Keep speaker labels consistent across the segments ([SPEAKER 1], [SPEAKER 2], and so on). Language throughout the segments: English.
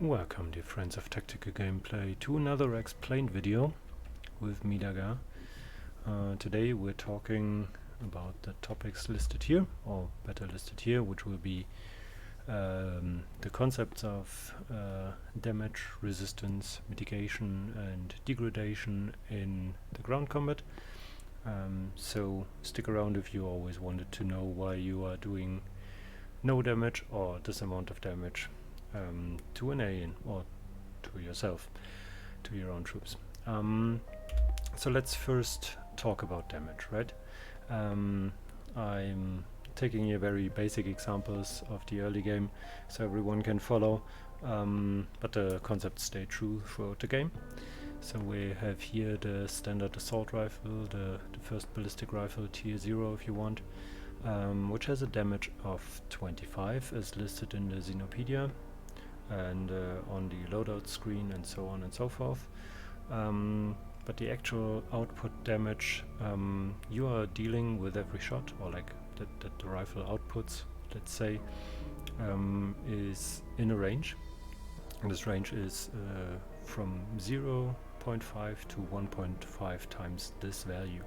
[SPEAKER 1] Welcome, dear friends of tactical gameplay, to another Xplained video with me, Daga. Today we're talking about the topics listed here, or better listed here, which will be the concepts of damage, resistance, mitigation and degradation in the ground combat. So stick around if you always wanted to know why you are doing no damage or this amount of damage to an alien or to yourself, to your own troops. So let's first talk about damage, right? I'm taking here very basic examples of the early game so everyone can follow, but the concepts stay true throughout the game. So we have here the standard assault rifle, the first ballistic rifle, tier 0 if you want, which has a damage of 25 as listed in the Xenopedia and on the loadout screen and so on and so forth. But the actual output damage you are dealing with every shot, or like that the rifle outputs, let's say, is in a range. And this range is from 0.5 to 1.5 times this value,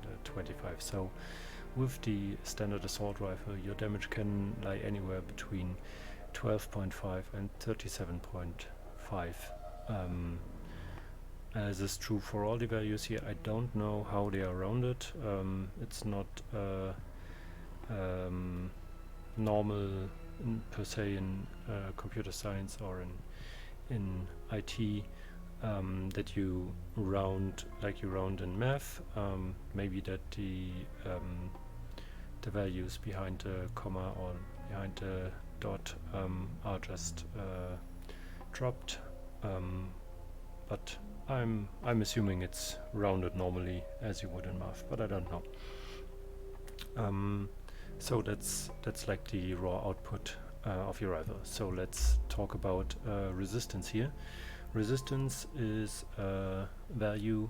[SPEAKER 1] the 25. So with the standard assault rifle, your damage can lie anywhere between 12.5 and 37.5. As is true for all the values here. I don't know how they are rounded. It's not normal per se in computer science or in IT that you round like you round in math. Maybe that the values behind the comma or behind the dot are just dropped, but I'm assuming it's rounded normally as you would in math, but I don't know. So that's like the raw output of your rifle. So let's talk about resistance here. Resistance is a value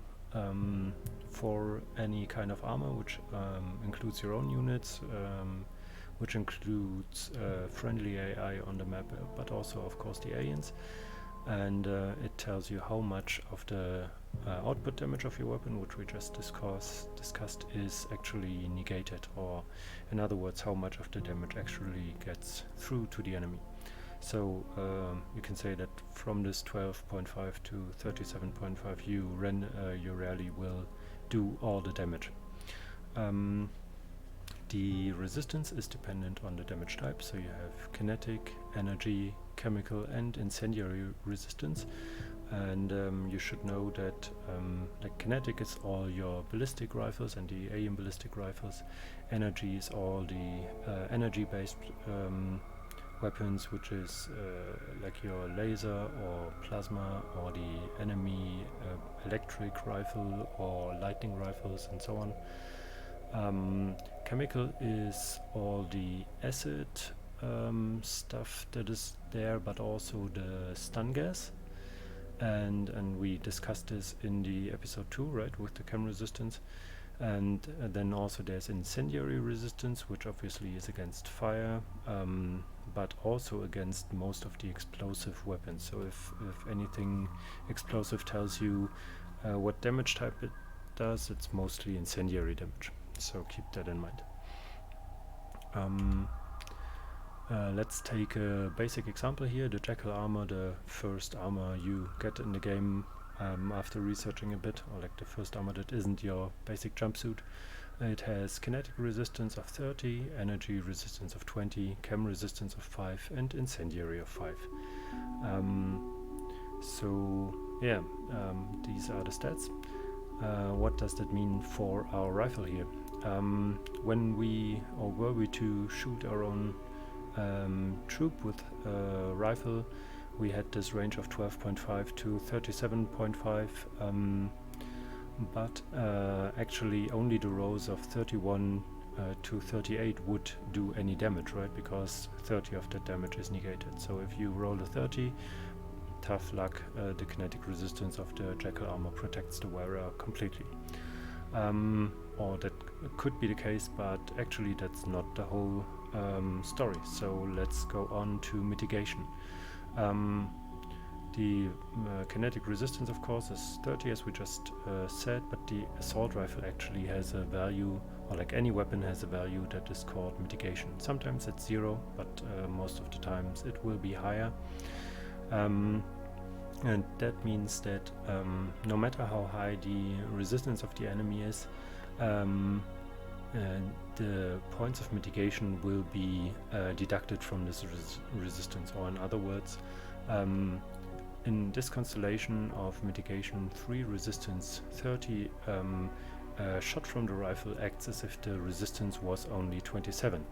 [SPEAKER 1] for any kind of armor, which includes your own units, which includes friendly AI on the map, but also of course the aliens. And it tells you how much of the output damage of your weapon, which we just discussed, is actually negated, or in other words, how much of the damage actually gets through to the enemy. So you can say that from this 12.5 to 37.5, you rarely will do all the damage. The resistance is dependent on the damage type, so you have kinetic, energy, chemical and incendiary resistance. And you should know that like kinetic is all your ballistic rifles and the alien ballistic rifles. Energy is all the energy-based weapons, which is like your laser or plasma or the enemy electric rifle or lightning rifles and so on. Chemical is all the acid stuff that is there, but also the stun gas, and we discussed this in the episode 2, right, with the chem resistance. And then also there's incendiary resistance, which obviously is against fire, but also against most of the explosive weapons. So if anything explosive tells you what damage type it does, it's mostly incendiary damage. So keep that in mind. Let's take a basic example here, the Jackal armor, the first armor you get in the game after researching a bit, or like the first armor that isn't your basic jumpsuit. It has kinetic resistance of 30, energy resistance of 20, chem resistance of 5 and incendiary of 5. So yeah, these are the stats. What does that mean for our rifle here? When were we to shoot our own troop with a rifle, we had this range of 12.5 to 37.5, but actually only the rows of 31 to 38 would do any damage, right? Because 30 of that damage is negated. So if you roll a 30, tough luck, the kinetic resistance of the Jackal armor protects the wearer completely. Or that could be the case, but actually that's not the whole story. So let's go on to mitigation. The kinetic resistance, of course, is 30, as we just said, but the assault rifle actually has a value, or like any weapon has a value that is called mitigation. Sometimes it's 0, but most of the times it will be higher. And that means that no matter how high the resistance of the enemy is, the points of mitigation will be deducted from this resistance, or in other words, in this constellation of mitigation 3, resistance 30, a shot from the rifle acts as if the resistance was only 27.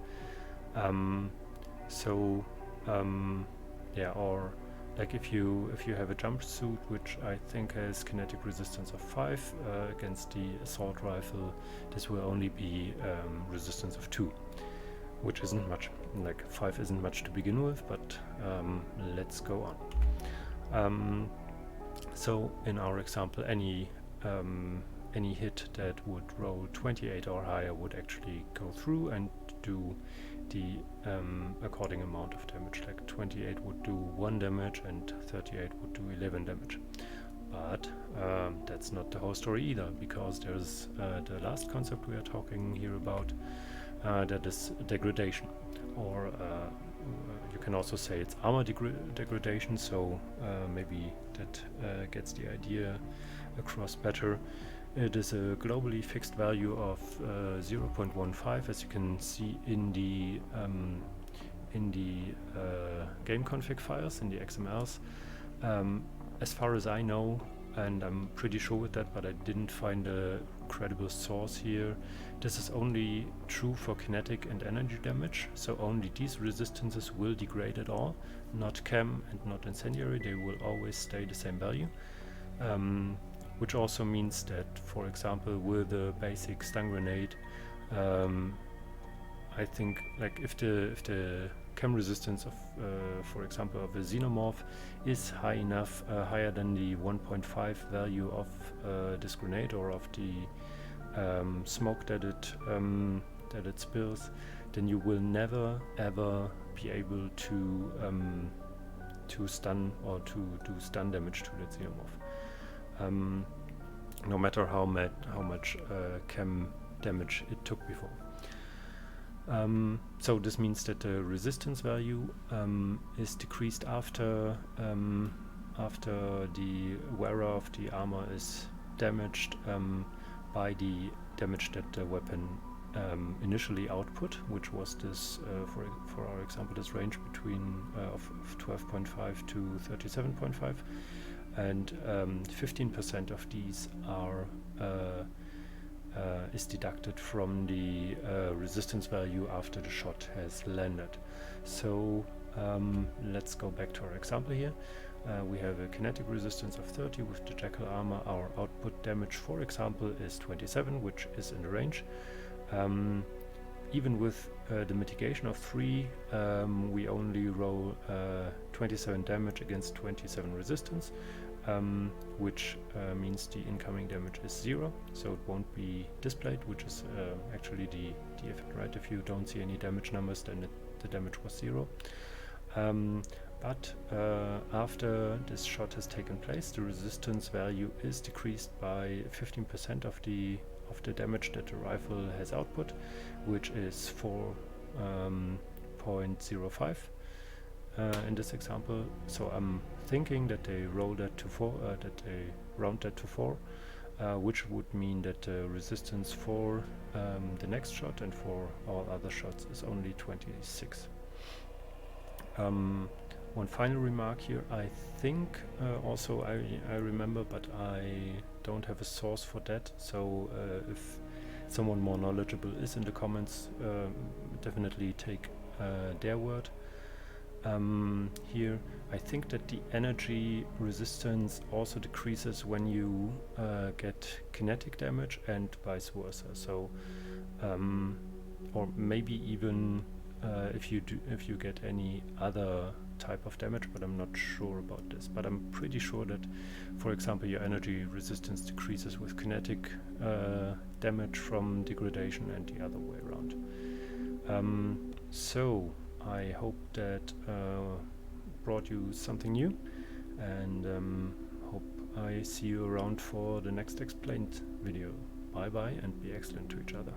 [SPEAKER 1] Yeah, or like if you have a jumpsuit which I think has kinetic resistance of 5 against the assault rifle, this will only be resistance of 2, which isn't much. Like 5 isn't much to begin with, but let's go on. So in our example, any hit that would roll 28 or higher would actually go through and do the according amount of damage. Like 28 would do 1 damage and 38 would do 11 damage. But that's not the whole story either, because there's the last concept we are talking here about, that is degradation, or you can also say it's armor degradation, so maybe that gets the idea across better. It is a globally fixed value of 0.15, as you can see in the game config files, in the XMLs. As far as I know, and I'm pretty sure with that, but I didn't find a credible source here, this is only true for kinetic and energy damage, so only these resistances will degrade at all, not chem and not incendiary. They will always stay the same value. Which also means that, for example, with a basic stun grenade, I think like if the chem resistance of, for example, of a Xenomorph is high enough, higher than the 1.5 value of this grenade, or of the smoke that it spills, then you will never ever be able to stun or to do stun damage to that Xenomorph. No matter how much chem damage it took before. So this means that the resistance value is decreased after the wearer of the armor is damaged by the damage that the weapon initially output, which was this, for our example, this range between of 12.5 to 37.5. And 15% of these are is deducted from the resistance value after the shot has landed. So let's go back to our example here. We have a kinetic resistance of 30 with the Jackal armor. Our output damage, for example, is 27, which is in the range. Even with the mitigation of 3, we only roll 27 damage against 27 resistance, which means the incoming damage is 0, so it won't be displayed, which is actually the effect, right? If you don't see any damage numbers, then the damage was 0. But after this shot has taken place, the resistance value is decreased by 15% of the damage that the rifle has output, which is 4.05 in this example. So I'm thinking that they roll that to 4, that they round that to 4, which would mean that the resistance for the next shot and for all other shots is only 26. One final remark here. I think also I remember, but I don't have a source for that, so if someone more knowledgeable is in the comments, definitely take their word. Here I think that the energy resistance also decreases when you get kinetic damage and vice versa, so or maybe even if you get any other type of damage, but I'm not sure about this. But I'm pretty sure that, for example, your energy resistance decreases with kinetic damage from degradation and the other way around. So I hope that brought you something new, and hope I see you around for the next Xplained video. Bye bye and be excellent to each other.